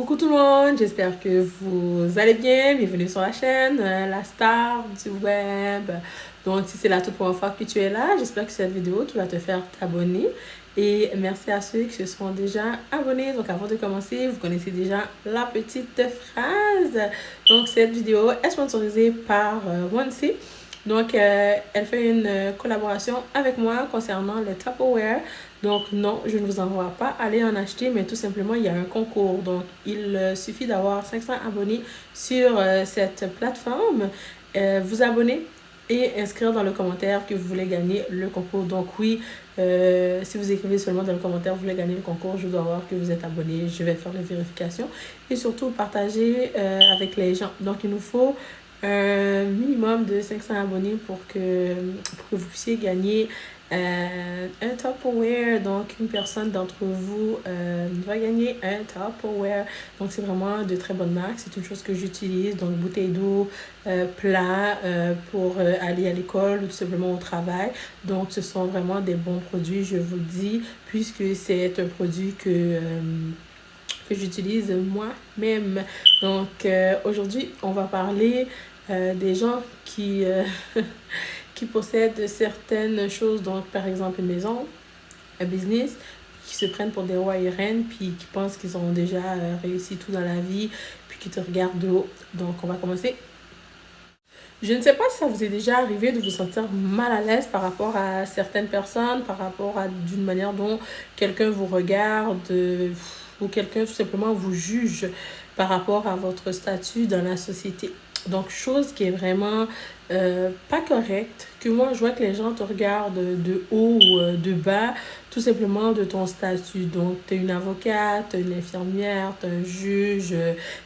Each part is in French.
Coucou tout le monde, j'espère que vous allez bien. Bienvenue sur la chaîne, la star du web. Donc si c'est la toute première fois que tu es là, j'espère que cette vidéo, tu vas te faire t'abonner. Et merci à ceux qui se sont déjà abonnés. Donc avant de commencer, vous connaissez déjà la petite phrase. Donc cette vidéo est sponsorisée par OneC. Donc, elle fait une collaboration avec moi concernant les Tupperware. Donc, non, je ne vous envoie pas aller en acheter, mais tout simplement, il y a un concours. Donc, il suffit d'avoir 500 abonnés sur cette plateforme. Vous abonner et inscrire dans le commentaire que vous voulez gagner le concours. Donc, oui, si vous écrivez seulement dans le commentaire, vous voulez gagner le concours, je dois voir que vous êtes abonné. Je vais faire les vérifications et surtout partager avec les gens. Donc, il nous faut un minimum de 500 abonnés pour que vous puissiez gagner un Tupperware. Donc, une personne d'entre vous va gagner un Tupperware. Donc, c'est vraiment de très bonnes marques. C'est une chose que j'utilise. Donc, bouteille d'eau, plat pour aller à l'école ou tout simplement au travail. Donc, ce sont vraiment des bons produits, je vous le dis, puisque c'est un produit que j'utilise moi-même. Donc, aujourd'hui, on va parler des gens qui, qui possèdent certaines choses. Donc, par exemple, une maison, un business, qui se prennent pour des rois et reines, puis qui pensent qu'ils ont déjà réussi tout dans la vie, puis qui te regardent de haut. Donc, on va commencer. Je ne sais pas si ça vous est déjà arrivé de vous sentir mal à l'aise par rapport à certaines personnes, par rapport à d'une manière dont quelqu'un vous regarde ou quelqu'un tout simplement vous juge par rapport à votre statut dans la société. Donc, chose qui est vraiment pas correcte, que moi je vois que les gens te regardent de haut ou de bas, tout simplement de ton statut. Donc, tu es une avocate, tu es une infirmière, tu es un juge,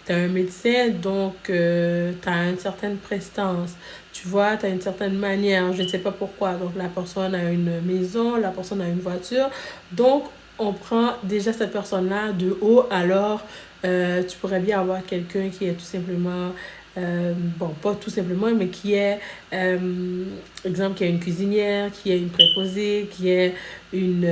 tu es un médecin, donc tu as une certaine prestance. Tu vois, tu as une certaine manière, je ne sais pas pourquoi. Donc, la personne a une maison, la personne a une voiture. Donc, on prend déjà cette personne-là de haut, alors tu pourrais bien avoir quelqu'un qui est tout simplement bon, pas tout simplement, mais qui est, exemple, qui est une cuisinière, qui est une préposée, qui est une,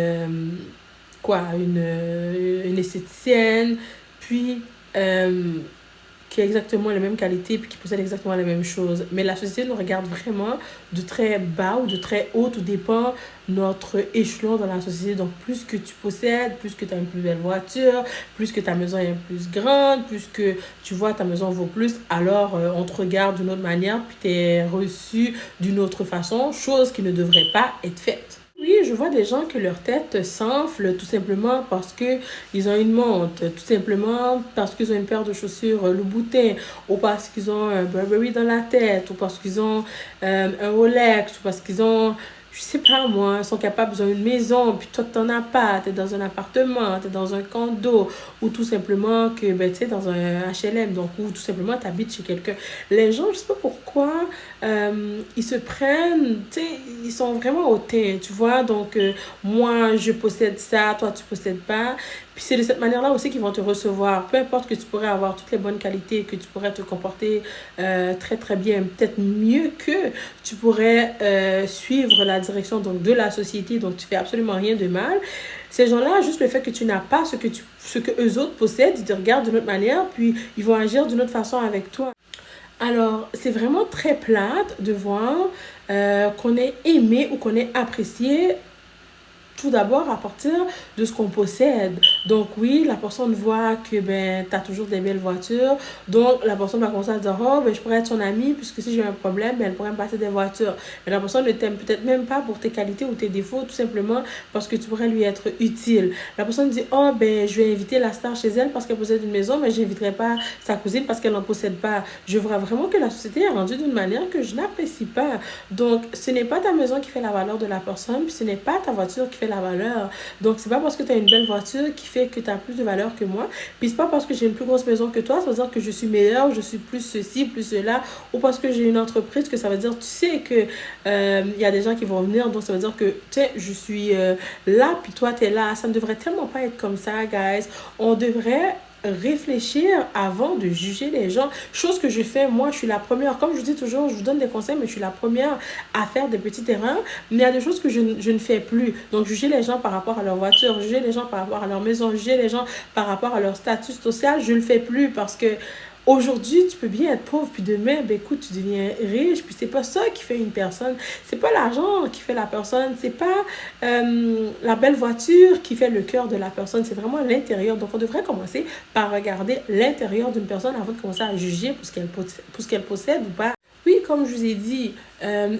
une esthéticienne, puis qui a exactement les mêmes qualités, puis qui possède exactement les mêmes choses. Mais la société nous regarde vraiment de très bas ou de très haut, tout dépend notre échelon dans la société. Donc, plus que tu possèdes, plus que tu as une plus belle voiture, plus que ta maison est plus grande, plus que tu vois ta maison vaut plus, alors on te regarde d'une autre manière, puis tu es reçu d'une autre façon, chose qui ne devrait pas être faite. Oui, je vois des gens que leur tête s'enfle tout simplement parce que ils ont une montre, tout simplement parce qu'ils ont une paire de chaussures Louboutin, ou parce qu'ils ont un Burberry dans la tête, ou parce qu'ils ont un Rolex, ou parce qu'ils ont, je sais pas moi, ils sont capables, ils ont une maison, puis toi t'en as pas, t'es dans un appartement, t'es dans un condo, ou tout simplement que, ben, tu sais, dans un HLM, donc, ou tout simplement t'habites chez quelqu'un. Les gens, je sais pas pourquoi, ils se prennent, tu sais, ils sont vraiment hautains, tu vois, donc, moi, je possède ça, toi, tu possèdes pas, puis c'est de cette manière-là aussi qu'ils vont te recevoir, peu importe que tu pourrais avoir toutes les bonnes qualités, que tu pourrais te comporter très, très bien, peut-être mieux que tu pourrais suivre la direction donc, de la société, donc tu fais absolument rien de mal. Ces gens-là, juste le fait que tu n'as pas ce que eux autres possèdent, ils te regardent d'une autre manière, puis ils vont agir d'une autre façon avec toi. Alors, c'est vraiment très plate de voir qu'on est aimé ou qu'on est apprécié tout d'abord à partir de ce qu'on possède. Donc oui, la personne voit que ben, tu as toujours des belles voitures. Donc la personne va commencer à dire, oh, ben, je pourrais être son amie puisque si j'ai un problème, ben, elle pourrait me passer des voitures. Mais la personne ne t'aime peut-être même pas pour tes qualités ou tes défauts, tout simplement parce que tu pourrais lui être utile. La personne dit, oh, ben, je vais inviter la star chez elle parce qu'elle possède une maison, mais je n'inviterai pas sa cousine parce qu'elle n'en possède pas. Je vois vraiment que la société est rendue d'une manière que je n'apprécie pas. Donc, ce n'est pas ta maison qui fait la valeur de la personne, puis ce n'est pas ta voiture qui fait la valeur. Donc, c'est pas parce que tu as une belle voiture qui fait que tu as plus de valeur que moi. Puis, c'est pas parce que j'ai une plus grosse maison que toi, ça veut dire que je suis meilleure, je suis plus ceci, plus cela. Ou parce que j'ai une entreprise, que ça veut dire, tu sais que y a des gens qui vont venir. Donc, ça veut dire que, tu sais, je suis là, puis toi, tu es là. Ça ne devrait tellement pas être comme ça, guys. On devrait réfléchir avant de juger les gens. Chose que je fais, moi, je suis la première. Comme je vous dis toujours, je vous donne des conseils, mais je suis la première à faire des petites erreurs. Mais il y a des choses que je ne fais plus. Donc, juger les gens par rapport à leur voiture, juger les gens par rapport à leur maison, juger les gens par rapport à leur statut social, je ne le fais plus parce que aujourd'hui, tu peux bien être pauvre, puis demain, ben écoute, tu deviens riche, puis c'est pas ça qui fait une personne. C'est pas l'argent qui fait la personne, c'est pas la belle voiture qui fait le cœur de la personne, c'est vraiment l'intérieur. Donc, on devrait commencer par regarder l'intérieur d'une personne avant de commencer à juger pour ce qu'elle possède ou pas. Oui, comme je vous ai dit,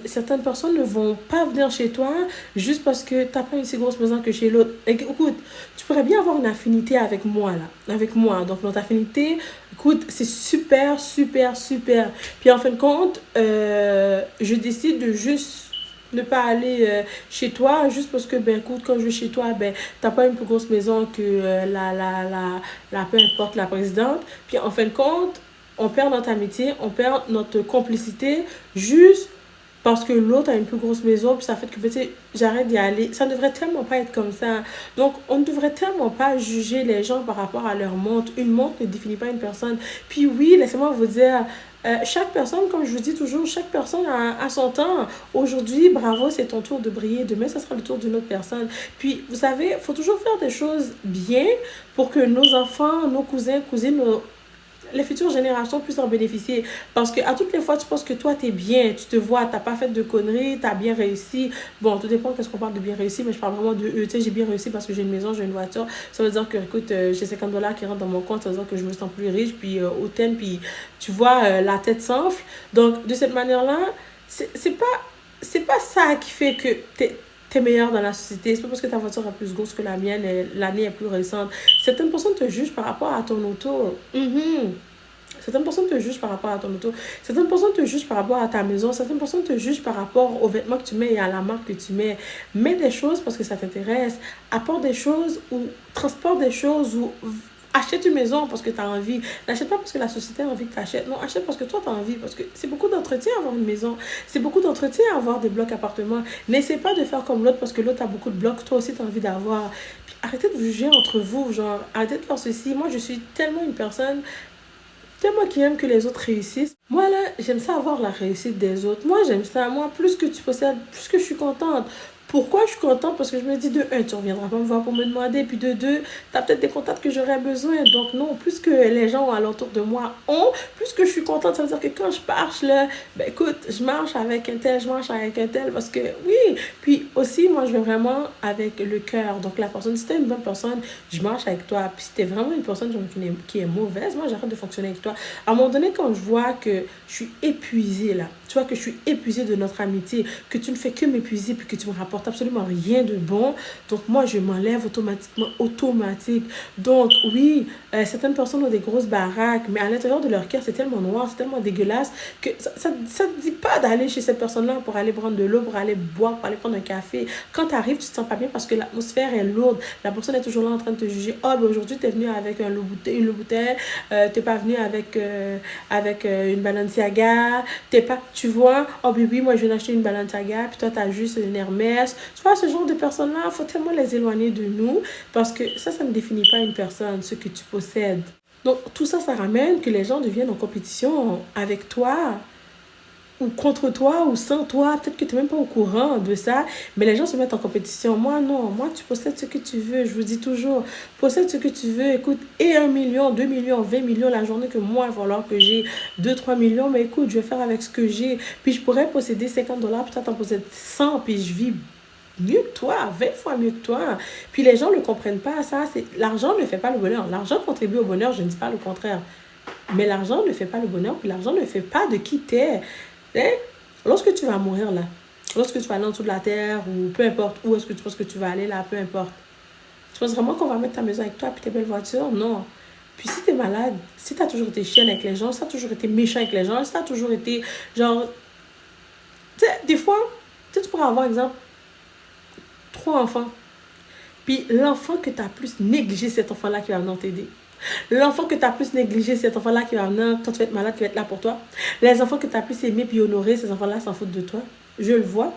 certaines personnes ne vont pas venir chez toi juste parce que tu n'as pas une si grosse maison que chez l'autre. Écoute, tu pourrais bien avoir une affinité avec moi, là. Avec moi. Donc, notre affinité, écoute, c'est super, super, super. Puis, en fin de compte, je décide de juste ne pas aller chez toi juste parce que, ben, écoute, quand je vais chez toi, ben, t'as pas une plus grosse maison que peu importe, la présidente. Puis, en fin de compte, on perd notre amitié, on perd notre complicité juste parce que l'autre a une plus grosse maison, puis ça fait que peut-être j'arrête d'y aller. Ça ne devrait tellement pas être comme ça. Donc, on ne devrait tellement pas juger les gens par rapport à leur montre. Une montre ne définit pas une personne. Puis oui, laissez-moi vous dire, chaque personne, comme je vous dis toujours, chaque personne a son temps. Aujourd'hui, bravo, c'est ton tour de briller. Demain, ce sera le tour d'une autre personne. Puis, vous savez, il faut toujours faire des choses bien pour que nos enfants, nos cousins, cousines, les futures générations puissent en bénéficier. Parce que à toutes les fois, tu penses que toi, tu es bien, tu te vois, tu n'as pas fait de conneries, tu as bien réussi. Bon, tout dépend qu'est-ce qu'on parle de bien réussi, mais je parle vraiment de eux. Tu sais, j'ai bien réussi parce que j'ai une maison, j'ai une voiture. Ça veut dire que, écoute, j'ai 50 dollars qui rentrent dans mon compte, ça veut dire que je me sens plus riche, puis hautaine, puis tu vois, la tête s'enfle. Donc, de cette manière-là, c'est pas ça qui fait que t'es meilleur dans la société. C'est pas parce que ta voiture est plus grosse que la mienne, l'année est plus récente. Certaines personnes te jugent par rapport à ton auto. Certaines personnes te jugent par rapport à ton auto. Certaines personnes te jugent par rapport à ta maison. Certaines personnes te jugent par rapport aux vêtements que tu mets et à la marque que tu mets. Mets des choses parce que ça t'intéresse. Apporte des choses ou transporte des choses ou achète une maison parce que tu as envie. N'achète pas parce que la société a envie que tu achètes. Non, achète parce que toi, tu as envie. Parce que c'est beaucoup d'entretien avoir une maison. C'est beaucoup d'entretien avoir des blocs appartements. N'essaie pas de faire comme l'autre parce que l'autre a beaucoup de blocs. Toi aussi, tu as envie d'avoir. Puis arrêtez de vous juger entre vous. Genre, arrêtez de faire ceci. Moi, je suis tellement une personne tellement qui aime que les autres réussissent. Moi, là, j'aime ça avoir la réussite des autres. Moi, j'aime ça. Moi, plus que tu possèdes, plus que je suis contente. Pourquoi je suis contente? Parce que je me dis, de un, tu ne reviendras pas me voir pour me demander. Puis de deux, tu as peut-être des contacts que j'aurais besoin. Donc non, plus que les gens alentour de moi ont, plus que je suis contente. Ça veut dire que quand je marche, là, ben écoute, je marche avec un tel, je marche avec un tel. Parce que oui, puis aussi, moi, je vais vraiment avec le cœur. Donc la personne, si t'es une bonne personne, je marche avec toi. Puis si t'es vraiment une personne genre, qui est mauvaise, moi, j'arrête de fonctionner avec toi. À un moment donné, quand je vois que je suis épuisée, là, tu vois que je suis épuisée de notre amitié, que tu ne fais que m'épuiser, puis que tu me rapportes absolument rien de bon. Donc, moi, je m'enlève automatiquement, automatique. Donc, oui, certaines personnes ont des grosses baraques, mais à l'intérieur de leur cœur, c'est tellement noir, c'est tellement dégueulasse que ça ne dit pas d'aller chez cette personne-là pour aller prendre de l'eau, pour aller boire, pour aller prendre un café. Quand tu arrives, tu te sens pas bien parce que l'atmosphère est lourde. La personne est toujours là en train de te juger. Oh, ben aujourd'hui, tu es venu avec une eau bouteille, tu n'es pas venu avec une Balenciaga, t'es pas, tu vois, oh bébé, moi je viens d'acheter une Balenciaga, puis toi t'as juste une Hermès. Tu vois, ce genre de personnes-là, il faut tellement les éloigner de nous parce que ça ne définit pas une personne, ce que tu possèdes. Donc tout ça, ça ramène que les gens deviennent en compétition avec toi ou contre toi ou sans toi. Peut-être que tu n'es même pas au courant de ça, mais les gens se mettent en compétition. Moi, non. Moi, tu possèdes ce que tu veux. Je vous dis toujours, possède ce que tu veux. Écoute, et 1 million, 2 millions, 20 millions la journée que moi, il va falloir que j'ai 2, 3 millions. Mais écoute, je vais faire avec ce que j'ai. Puis je pourrais posséder 50 dollars, puis toi, t'en possèdes 100, puis je vis mieux que toi, 20 fois mieux que toi. Puis les gens ne comprennent pas ça. L'argent ne fait pas le bonheur. L'argent contribue au bonheur, je ne dis pas le contraire. Mais l'argent ne fait pas le bonheur, puis l'argent ne fait pas de qui t'es. Hein? Lorsque tu vas mourir là, lorsque tu vas aller en dessous de la terre ou peu importe où est-ce que tu penses que tu vas aller là, peu importe. Tu penses vraiment qu'on va mettre ta maison avec toi et tes belles voitures? Non. Puis si tu es malade, si tu as toujours été chienne avec les gens, si tu as toujours été méchant avec les gens, si tu as toujours été genre... Tu sais, des fois, tu pourrais avoir, exemple, 3 enfants. Puis l'enfant que tu as plus négligé, cet enfant-là qui va venir t'aider. L'enfant que tu as plus négligé, cet enfant-là qui va venir quand tu vas être malade, qui va être là pour toi. Les enfants que tu as plus aimé puis honoré, ces enfants-là s'en foutent de toi. Je le vois.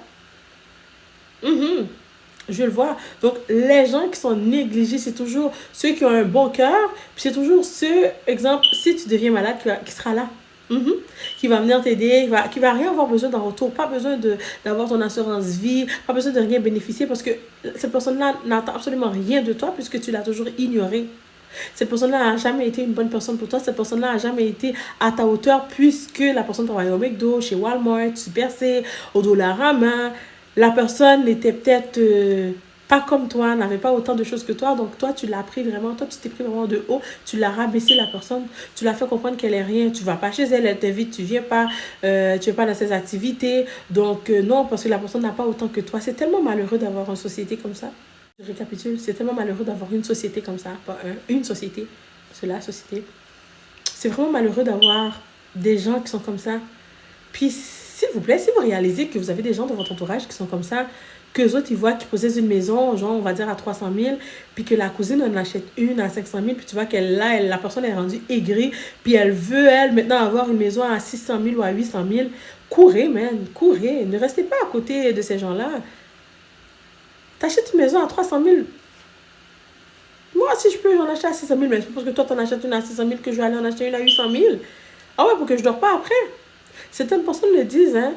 Je le vois. Donc, les gens qui sont négligés, c'est toujours ceux qui ont un bon cœur. Puis c'est toujours ceux, exemple, si tu deviens malade, qui sera là. Mhm. Qui va venir t'aider, qui va rien avoir besoin d'un retour, pas besoin d'avoir ton assurance vie, pas besoin de rien bénéficier parce que cette personne-là n'attend absolument rien de toi puisque tu l'as toujours ignoré. Cette personne-là n'a jamais été une bonne personne pour toi. Cette personne-là n'a jamais été à ta hauteur puisque la personne travaillait au McDo, chez Walmart, Super C, au Dollarama. La personne n'était peut-être pas comme toi, n'avait pas autant de choses que toi. Donc toi, tu l'as pris vraiment, toi, tu t'es pris vraiment de haut. Tu l'as rabaissé la personne. Tu l'as fait comprendre qu'elle est rien. Tu vas pas chez elle, elle t'invite, tu viens pas, tu es pas dans ses activités. Donc non, parce que la personne n'a pas autant que toi. C'est tellement malheureux d'avoir une société comme ça. Je récapitule, c'est tellement malheureux d'avoir une société comme ça, pas une société, c'est la société. C'est vraiment malheureux d'avoir des gens qui sont comme ça. Puis, s'il vous plaît, si vous réalisez que vous avez des gens dans votre entourage qui sont comme ça, que les autres, ils voient qu'ils possèdent une maison, genre, on va dire à 300 000, puis que la cousine en achète une à 500 000, puis tu vois qu'elle, là, la personne est rendue aigrie, puis elle veut, elle, maintenant avoir une maison à 600 000 ou à 800 000. Courez, man, courez. Ne restez pas à côté de ces gens-là. T'achètes une maison à 300 000. Moi, si je peux en acheter à 600 000, mais c'est parce que toi, t'en achètes une à 600 000 que je vais aller en acheter une à 800 000. Ah ouais, pour que je ne dors pas après. Certaines personnes le disent, hein.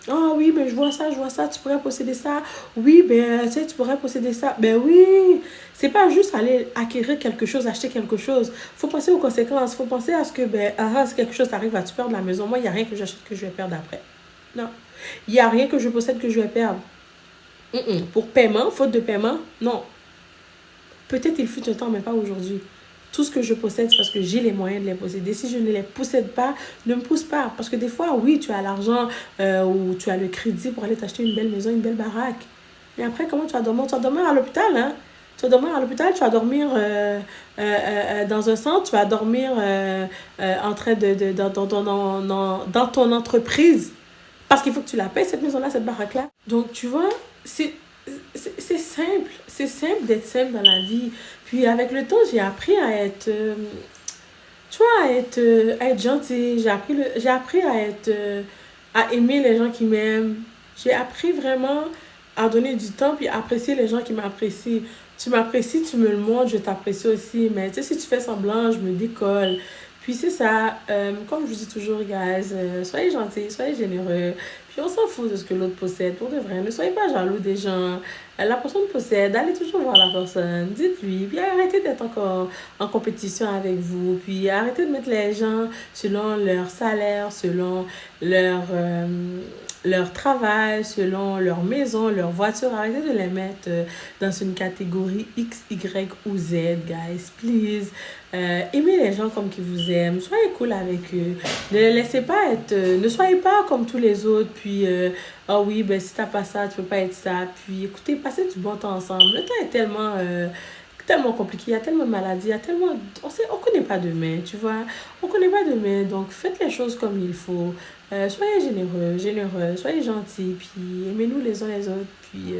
Ah oui, ben je vois ça, tu pourrais posséder ça. Oui, ben tu sais, tu pourrais posséder ça. Ben oui, c'est pas juste aller acquérir quelque chose, acheter quelque chose. Faut penser aux conséquences. Faut penser à ce que, ben, si quelque chose t'arrive, vas-tu perdre la maison? Moi, il n'y a rien que j'achète que je vais perdre après. Non. Il n'y a rien que je possède que je vais perdre. Pour paiement, faute de paiement, non. Peut-être il fut un temps, mais pas aujourd'hui. Tout ce que je possède, c'est parce que j'ai les moyens de les posséder. Si je ne les possède pas, ne me pousse pas. Parce que des fois, oui, tu as l'argent ou tu as le crédit pour aller t'acheter une belle maison, une belle baraque. Mais après, comment tu vas dormir? Tu vas dormir à l'hôpital, hein? Tu vas dormir à l'hôpital, tu vas dormir dans un centre, tu vas dormir en train dans ton entreprise. Parce qu'il faut que tu la payes, cette maison-là, cette baraque-là. Donc, tu vois, c'est simple. C'est simple d'être simple dans la vie. Puis, avec le temps, j'ai appris à être, tu vois, à être gentil. J'ai appris à être, à aimer les gens qui m'aiment. J'ai appris vraiment à donner du temps puis à apprécier les gens qui m'apprécient. Tu m'apprécies, tu me le montres, je t'apprécie aussi. Mais tu sais, si tu fais semblant, je me décolle. Puis c'est ça, comme je vous dis toujours, guys, soyez gentils, soyez généreux. Puis on s'en fout de ce que l'autre possède, pour de vrai. Ne soyez pas jaloux des gens. La personne possède, allez toujours voir la personne, dites-lui. Puis arrêtez d'être encore en compétition avec vous. Puis arrêtez de mettre les gens selon leur salaire, selon leur, leur travail, selon leur maison, leur voiture. Arrêtez de les mettre dans une catégorie X, Y ou Z, guys. Please. Aimez les gens comme qu'ils vous aiment. Soyez cool avec eux. Ne les laissez pas être... ne soyez pas comme tous les autres. Puis, ah oui, ben si t'as pas ça, tu peux pas être ça. Puis, écoutez, passez du bon temps ensemble. Le temps est tellement compliqué, il y a tellement de maladies, il y a tellement... On connaît pas demain, tu vois. On connaît pas demain, donc faites les choses comme il faut. Soyez généreux, soyez gentils, puis aimez-nous les uns les autres. Puis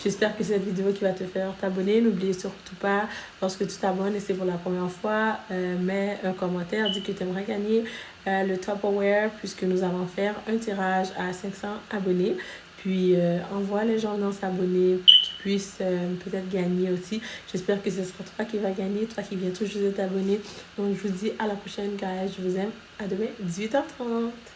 j'espère que cette vidéo qui va te faire t'abonner, n'oubliez surtout pas, lorsque tu t'abonnes et c'est pour la première fois, mets un commentaire, dis que tu aimerais gagner le Tupperware puisque nous allons faire un tirage à 500 abonnés. Puis envoie les gens dans s'abonner pour qu'ils puissent peut-être gagner aussi. J'espère que ce sera toi qui vas gagner, toi qui viens tout juste de t'abonner. Donc je vous dis à la prochaine, guys. Je vous aime. À demain, 18h30.